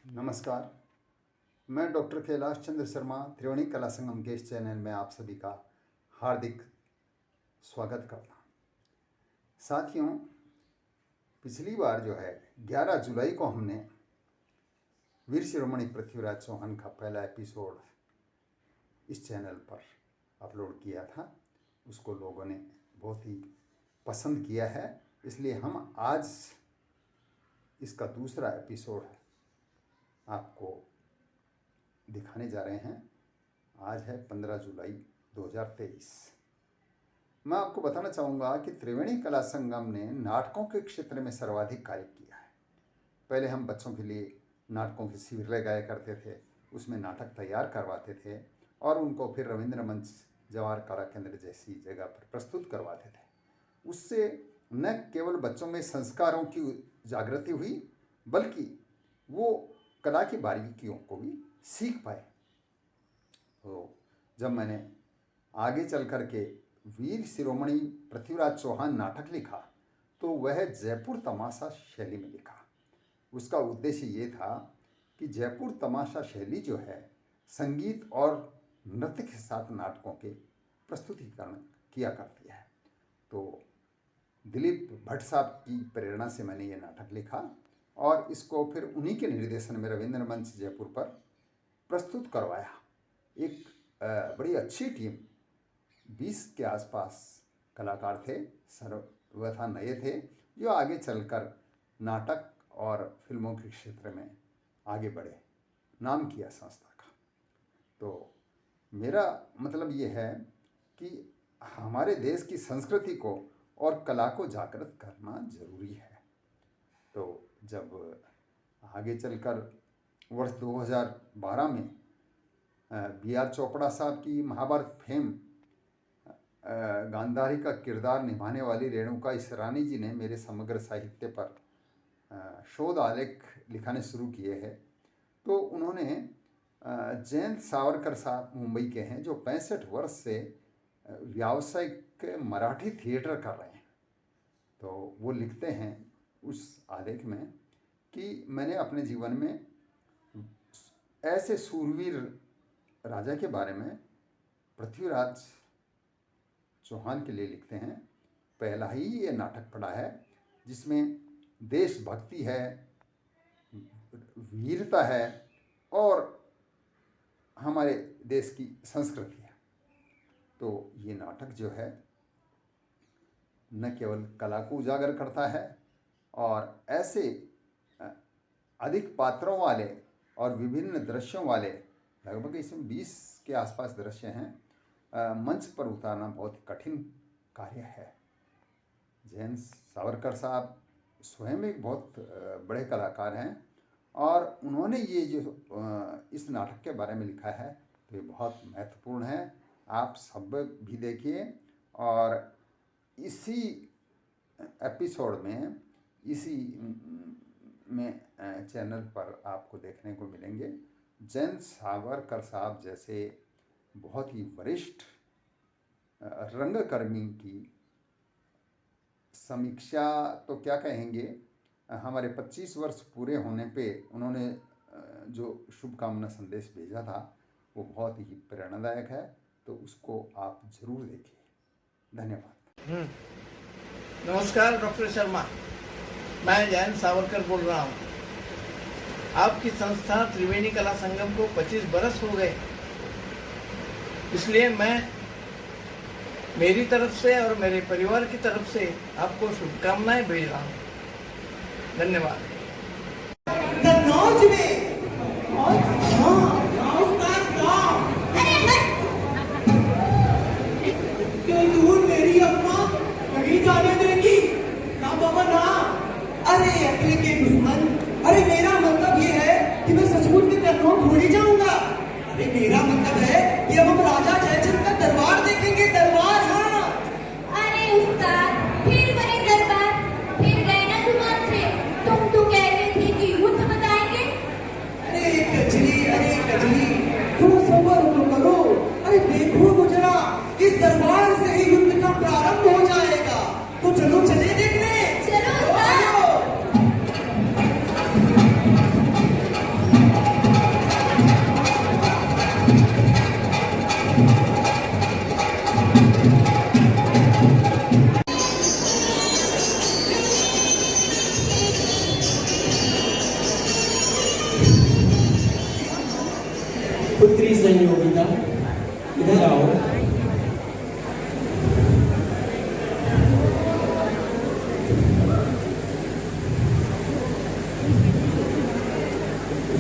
नमस्कार, मैं डॉक्टर कैलाश चंद्र शर्मा त्रिवेणी कला संगम के इस चैनल में आप सभी का हार्दिक स्वागत करता हूँ। साथियों, पिछली बार जो है 11 जुलाई को हमने वीर शिरोमणि पृथ्वीराज चौहान का पहला एपिसोड इस चैनल पर अपलोड किया था। उसको लोगों ने बहुत ही पसंद किया है, इसलिए हम आज इसका दूसरा एपिसोड आपको दिखाने जा रहे हैं। आज है 15 जुलाई 2023। मैं आपको बताना चाहूँगा कि त्रिवेणी कला संगम ने नाटकों के क्षेत्र में सर्वाधिक कार्य किया है। पहले हम बच्चों के लिए नाटकों के शिविर लगाया करते थे, उसमें नाटक तैयार करवाते थे और उनको फिर रविंद्र मंच, जवाहर कला केंद्र जैसी जगह पर प्रस्तुत करवाते थे। उससे न केवल बच्चों में संस्कारों की जागृति हुई, बल्कि वो कला की बारीकियों को भी सीख पाए। तो जब मैंने आगे चल कर के वीर शिरोमणि पृथ्वीराज चौहान नाटक लिखा, तो वह जयपुर तमाशा शैली में लिखा। उसका उद्देश्य ये था कि जयपुर तमाशा शैली जो है, संगीत और नृत्य के साथ नाटकों के प्रस्तुतिकरण किया करती है। तो दिलीप भट्ट साहब की प्रेरणा से मैंने ये नाटक लिखा और इसको फिर उन्हीं के निर्देशन में रविंद्र मंच जयपुर पर प्रस्तुत करवाया। एक बड़ी अच्छी टीम, 20 के आसपास कलाकार थे, सर्वथा नए थे, जो आगे चलकर नाटक और फिल्मों के क्षेत्र में आगे बढ़े, नाम किया संस्था का। तो मेरा मतलब ये है कि हमारे देश की संस्कृति को और कला को जागृत करना जरूरी है। तो जब आगे चलकर वर्ष 2012 में B.R. चोपड़ा साहब की महाभारत फेम गांधारी का किरदार निभाने वाली रेणुका इसरानी जी ने मेरे समग्र साहित्य पर शोध आलेख लिखाने शुरू किए हैं, तो उन्होंने जयंत सावरकर साहब मुंबई के हैं, जो 65 वर्ष से व्यावसायिक मराठी थिएटर कर रहे हैं। तो वो लिखते हैं उस आलेख में कि मैंने अपने जीवन में ऐसे सूरवीर राजा के बारे में पृथ्वीराज चौहान के लिए लिखते हैं। पहला ही ये नाटक पढ़ा है जिसमें देशभक्ति है, वीरता है और हमारे देश की संस्कृति है। तो ये नाटक जो है न केवल कला को उजागर करता है और ऐसे अधिक पात्रों वाले और विभिन्न दृश्यों वाले, लगभग इसमें 20 के आसपास दृश्य हैं, मंच पर उतारना बहुत कठिन कार्य है। जयंत सावरकर साहब स्वयं एक बहुत बड़े कलाकार हैं और उन्होंने ये जो इस नाटक के बारे में लिखा है, तो ये बहुत महत्वपूर्ण है। आप सब भी देखिए और इसी एपिसोड में, इसी में चैनल पर आपको देखने को मिलेंगे जयंत सावरकर साहब जैसे बहुत ही वरिष्ठ रंगकर्मी की समीक्षा, तो क्या कहेंगे, हमारे 25 वर्ष पूरे होने पे उन्होंने जो शुभकामना संदेश भेजा था वो बहुत ही प्रेरणादायक है। तो उसको आप जरूर देखिए। धन्यवाद। नमस्कार डॉक्टर शर्मा, मैं जयंत सावरकर बोल रहा हूँ। आपकी संस्था त्रिवेणी कला संगम को 25 बरस हो गए, इसलिए मैं मेरी तरफ से और मेरे परिवार की तरफ से आपको शुभकामनाएं भेज रहा हूँ। धन्यवाद। अरे अगले के दुश्मन, अरे मेरा मतलब ये है कि मैं सचमुच में कन्नौज थोड़ी जाऊंगा। अरे मेरा मतलब है कि अब हम राजा जयचंद का दरबार देखेंगे। दरबार, हाँ। अरे उस्ताद, फिर वही दरबार, फिर गए ना जुबान से। तुम तो कह रहे थे कि युद्ध बताएंगे। पुत्री संयोगिता, इधर आओ।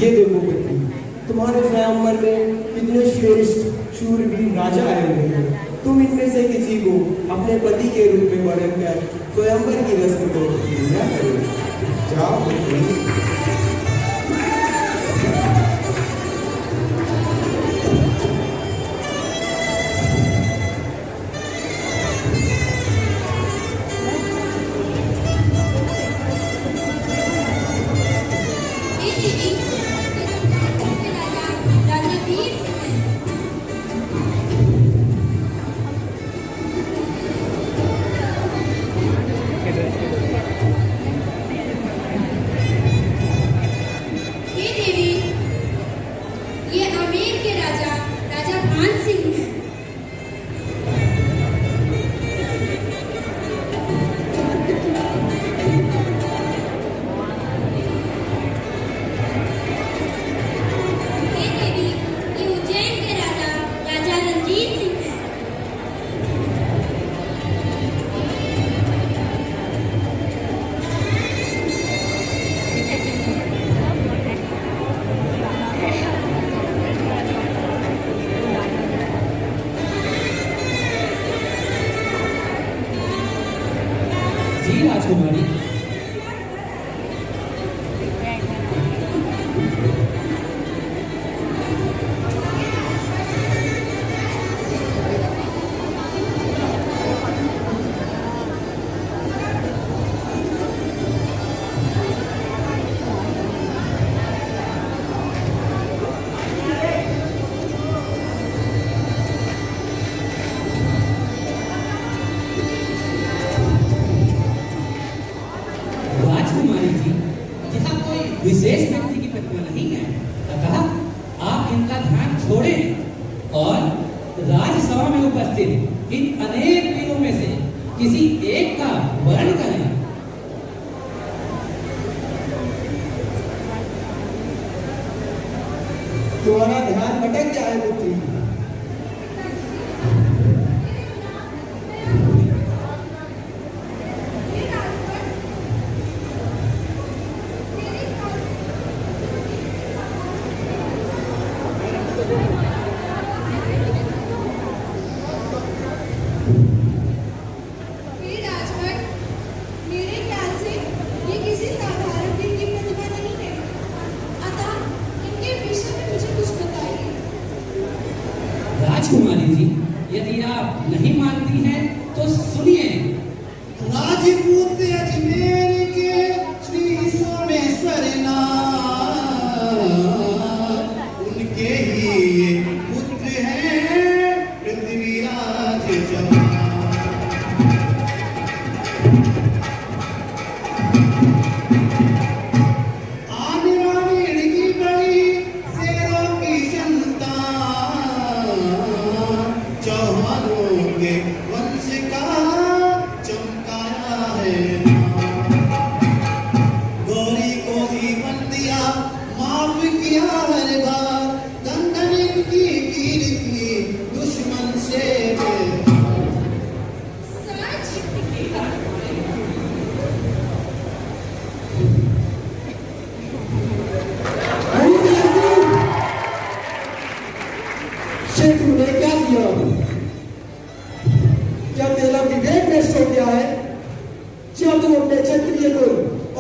ये देखो पुत्री, तुम्हारे स्वयंवर में कितने श्रेष्ठ शूरवीर राजा आए हुए हैं। तुम इनमें से किसी को अपने पति के रूप में वर्ण कर स्वयंवर की रस्म को पूरा करो। जाओ पुत्री। राजकुमारी, विशेष व्यक्ति की प्रतिमा नहीं है, अतः आप इनका ध्यान छोड़ें और राजसभा में उपस्थित इन अनेक वीरों में से किसी एक का वर्ण करें। तुम्हारा ध्यान भटक जाए पुत्री। राजकुमारी जी, यदि आप नहीं मानती हैं तो सुनिए। राजपूत अजमेर के श्री सोमेश्वर नाथ, उनके ही पुत्र हैं पृथ्वीराज चौहान। आने वाली इनकी बड़ी शेरों की संतान, चौहानों के वंश का चमकाया है नाम। गौरी को जीवन दिया, माफ किया हर बार, दंडन की कीर्ति दुश्मन से तूने क्या किया? क्या तेरा विवेक नष्ट हो गया है? क्या तुम अपने क्षत्रिय को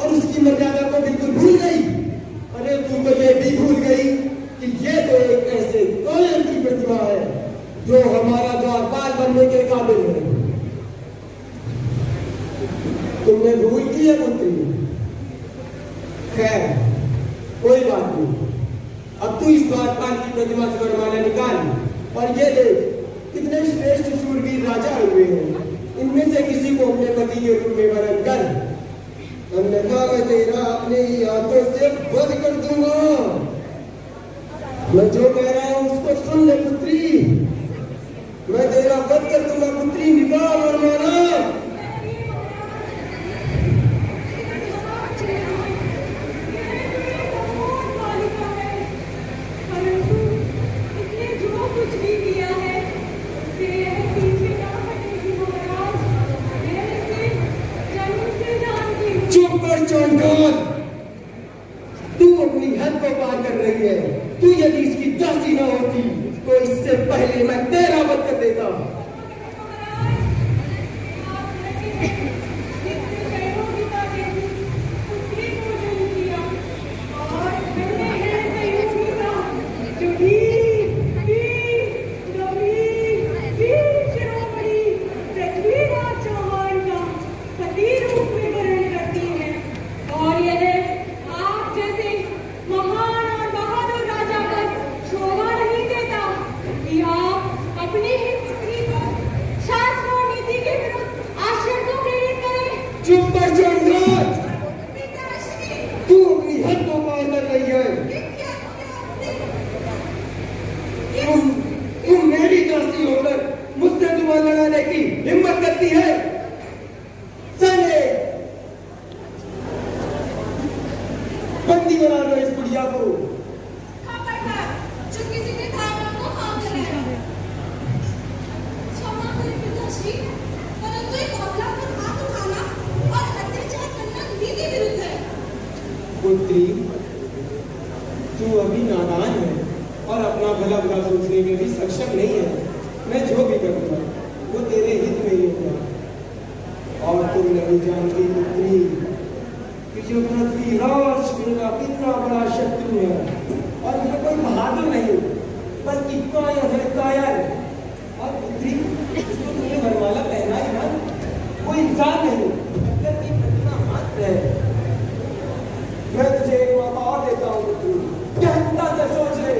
और उसकी मर्यादा को बिल्कुल भूल गई? अरे तू तो ये भी भूल गई कि ये तो एक ऐसे कोयल की प्रतिमा है जो हमारा द्वारपाल बनने के काबिल है। तुमने भूल की है पुत्री? खैर कोई बात नहीं, अब तू इस द्वारपाल की प्रतिमा से वरमाला निकाल और ये देख कितने श्रेष्ठ शूरवीर राजा हुए हैं। इनमें से किसी को अपने पति के रूप में वरण कर, अन्यथा मैं तेरा अपने ही हाथों से वध कर दूंगा। मैं जो कह रहा हूं उसको सुन ले पुत्री, मैं तेरा वध कर दूंगा पुत्री। निकाल वरमाला। रही है। तू यदि इसकी दासी न होती तो इससे पहले मैं तेरा वध कर देता। चुप कर चंद्राज, तू अपनी हद को पार कर रही है। तुम मेरी दासी होकर मुझसे जुबान लड़ाने की हिम्मत करती है। सने बंदी बना दो इस बुढ़िया को। पुत्री, तू अभी नादान है और अपना भला बुरा सोचने में भी सक्षम नहीं है। मैं जो भी करूँगा वो तेरे हित में ही होगा। और तुम नहीं जानती पुत्री कि जो पृथ्वीराज मेरा कितना बड़ा शत्रु है, और मैं कोई बहादुर नहीं बल्कि कायर है, कायर। और पुत्री, जो तुमने वरमाला पहनाई ना, वो इंसान नहीं, प्रकृति की प्रतिमा मात्र है। मैं तुझे एक मौका और देता हूँ पुत्री, कहता तो सोच ले।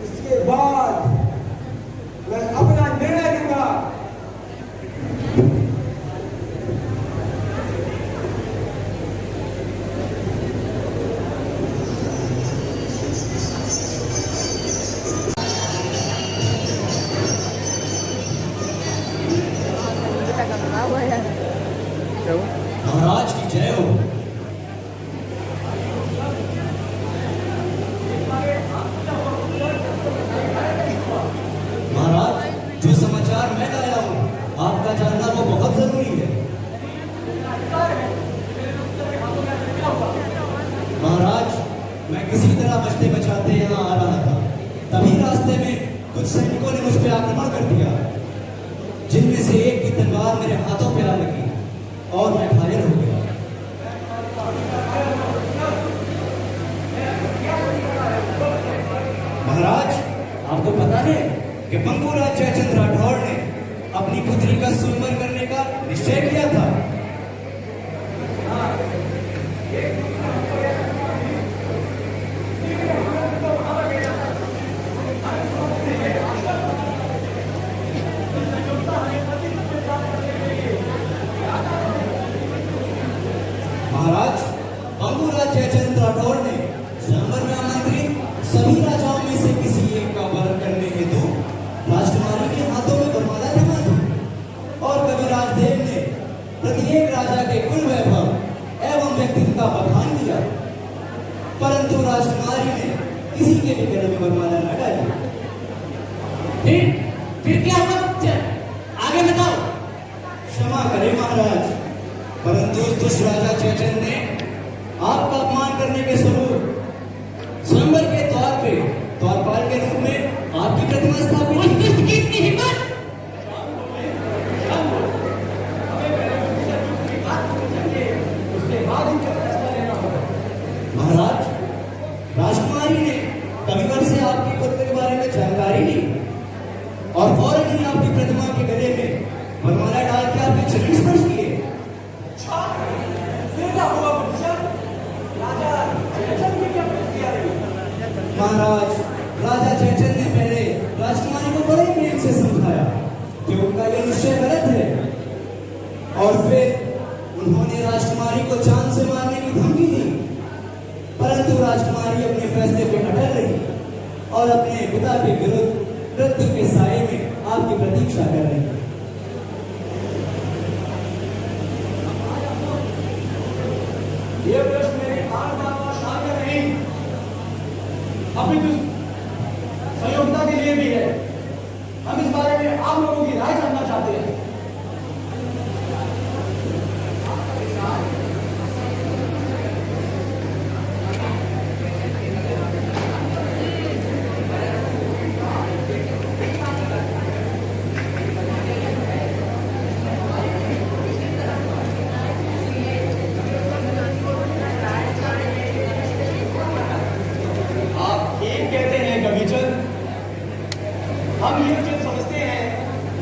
इसके बाद मैं अपना निर्णय लूंगा। महाराज की जय हो। महाराज, जो समाचार मैं लाया हूँ आपका जानना वो बहुत जरूरी है। महाराज, मैं किसी तरह बचते बचाते यहाँ आ रहा था, तभी रास्ते में कुछ सैनिकों ने मुझ पर आक्रमण कर दिया, जिनमें से एक की तलवार मेरे हाथों पे आ लगी और मैं घायल हो गया। महाराज, आपको पता है कि पंगुराज जयचंद्र राठौड़ ने अपनी पुत्री का स्वयंवर करने का निश्चय किया था। महाराज, पंगुराज जयचंद्र राठौड़ ने स्वयंवर में आमंत्रित सभी राजाओं में से किसी एक का वरण करने हेतु राजकुमारी के हाथों में वरमाला जमा दी, और कविराज देव ने प्रत्येक राजा के कुल वैभव एवं व्यक्तित्व का बखान किया, परंतु राजकुमारी ने किसी के भी गले में वरमाला न डाली। फिर क्या हुआ? आगे बताओ। क्षमा करें महाराज, परंतु उस दुष्ट राजा जयचंद ने आपका अपमान करने के स्वरूप स्वयंवर के द्वारपाल के रूप में आपकी प्रतिमा स्थापित की। कितनी हिम्मत! महाराज, राजकुमारी ने कविवर से आपकी पुत्र के बारे में जानकारी ली और फौरन ही आपकी प्रतिमा के गले में वरमाला डाल के आपके चरण स्पर्श किए। महाराज, राजा जयचंद ने पहले राजकुमारी को बड़े प्रेम से समझाया कि उनका यह निश्चय गलत है, और फिर उन्होंने राजकुमारी को जान से मारने की धमकी दी, परंतु राजकुमारी अपने फैसले पर अटल रही और अपने पिता के विरुद्ध मृत्यु के साये में आपकी प्रतीक्षा कर रही है। ये प्रश्न मेरे शान में नहीं, अपितु सहयोगिता के लिए भी है। हम इस बारे में आप लोगों की राय जानना चाहते हैं। हम ये चीज समझते हैं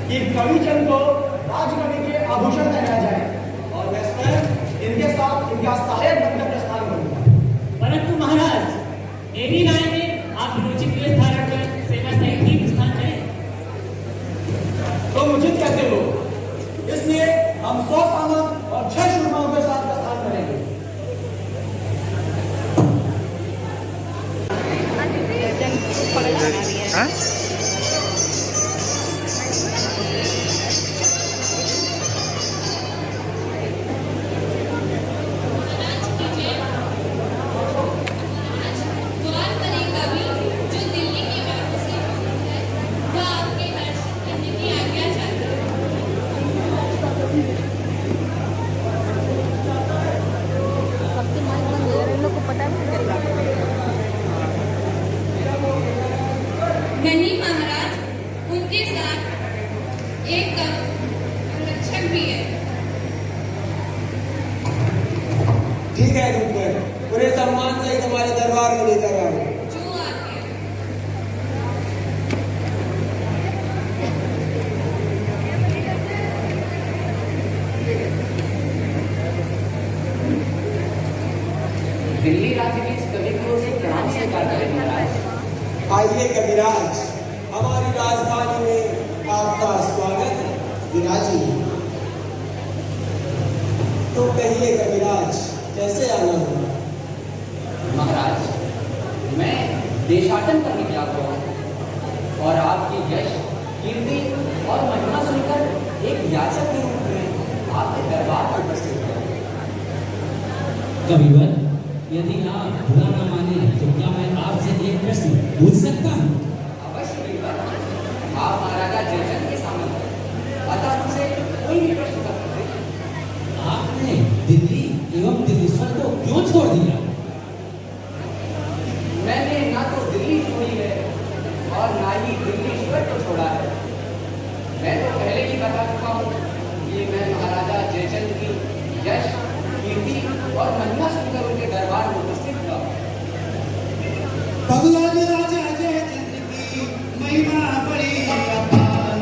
कि कविजन को राजकवि के आभूषण पहनाया जाए और मैं स्वयं इनके साथ इनका सहायक बनकर प्रस्थान करूंगा। परंतु महाराज, मेरी राय में आप विरोचित वेश धारण कर सेना सहित ही प्रस्थान करें। तो उचित कहते हो, इसलिए हम 100 सामंत और 6 शूरमाओं के साथ प्रस्थान करेंगे। द्वार पर एक कवि जो दिल्ली के बाबू से है, वह आपके दर्शन करने की आज्ञा चाहता है। नहीं महाराज, उनके साथ एक रक्षक भी है। ठीक है रुककर पूरे सम्मान से तुम्हारे दरबार में लेकर आओ। जो आज्ञा। दिल्ली राज्य के इस कवि को से प्रणाम स्वीकार करें महाराज। आइए कविराज, हमारी राजधानी में आपका स्वागत विराजी। तो कहिए कविराज, कैसे आना हुआ? महाराज, मैं देशाटन पर निकला हुआ हूँ और आपकी यश, कीर्ति और महिमा सुनकर एक याचक के रूप में आपके दरबार पर उपस्थित हूँ। कविवर, यदि आप बुरा न माने तो क्या मैं आपसे एक प्रश्न पूछ सकता हूँ? अवश्य कविवर, आप महाराजा जयचंद के सामने अतः मुझसे कोई भी प्रश्न कर सकते हैं। आपने दिल्ली एवं दिल्लीश्वर को क्यों छोड़ दिया? मैंने ना तो दिल्ली छोड़ी है और ना ही दिल्लीश्वर को छोड़ा है। मैं तो पहले ही बता चुका हूँ कि मैं महाराजा जयचंद की यश, कीर्ति और महिमा सुनकर उनके दरबार में उपस्थित था। भगवान राजा जयचंद्र की महिमा बड़ी अपार।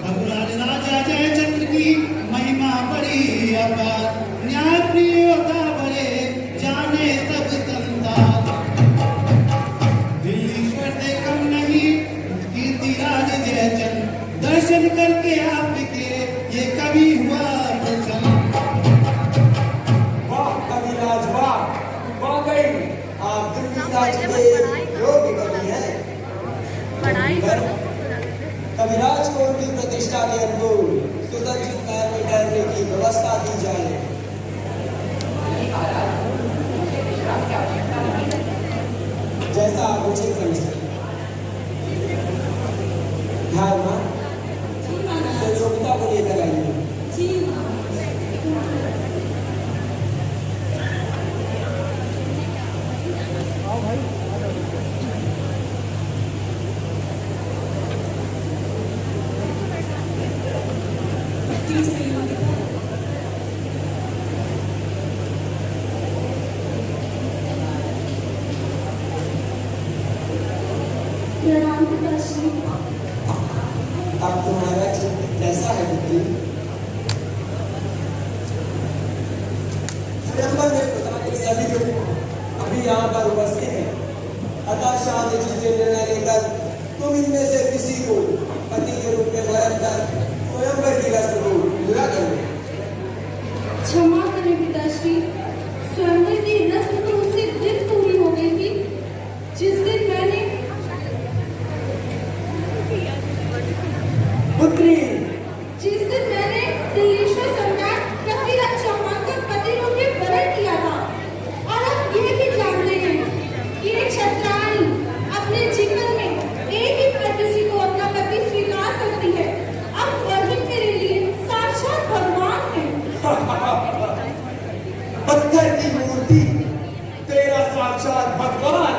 भगवान राजा जयचंद्र की महिमा बड़ी अपार। न्याय प्रियता बड़े जाने सब संसार। दिल्लीश्वर से कम नहीं कीर्तिराज जयचंद, दर्शन करके आपके ये कवि हुआ प्रसन्न। वाह कविराज वाह, वाकई आप दिल्ली राज्य के योग्य कवि हैं। कविराज को उनकी प्रतिष्ठा के अनुरूप सुसज्जित महल में ठहरने की व्यवस्था दी जाए। जैसा आप उचित समझते हैं। ध्यान मान योग्यता को लेकर आइए। प्रणाम पिताश्री। अब तुम्हारा चित्त कैसा है पुत्री? स्वयंवर में प्रधान सभी लोग अभी यहाँ पर उपस्थित हैं। अतः शांत चित्त से निर्णय लेकर तुम इनमें से किसी को पति के रूप में वरण कर स्वयंवर की रस्म को पूरा करो। क्षमा करें पिताश्री, स्वयंवर की रस्म तो उसी दिन पूरी हो गई थी जिस दिन मैंने पुत्री, जिस दिन मैंने दिल्लीश्वर सम्राट पृथ्वीराज चौहान का पति रूप में वरण किया था। और आप ये भी जानते हैं कि एक क्षत्राणी अपने जीवन में एक ही किसी को अपना पति स्वीकार करती है। अब वही मेरे लिए साक्षात भगवान है। पत्थर की मूर्ति तेरा साक्षात भगवान।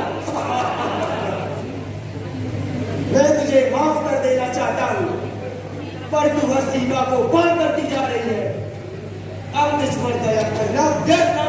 मैं तुझे माफ कर देना चाहता हूँ, पर तू हर सीमा को पार करती जा रही है। अब मुझ पर दया करना व्यर्थ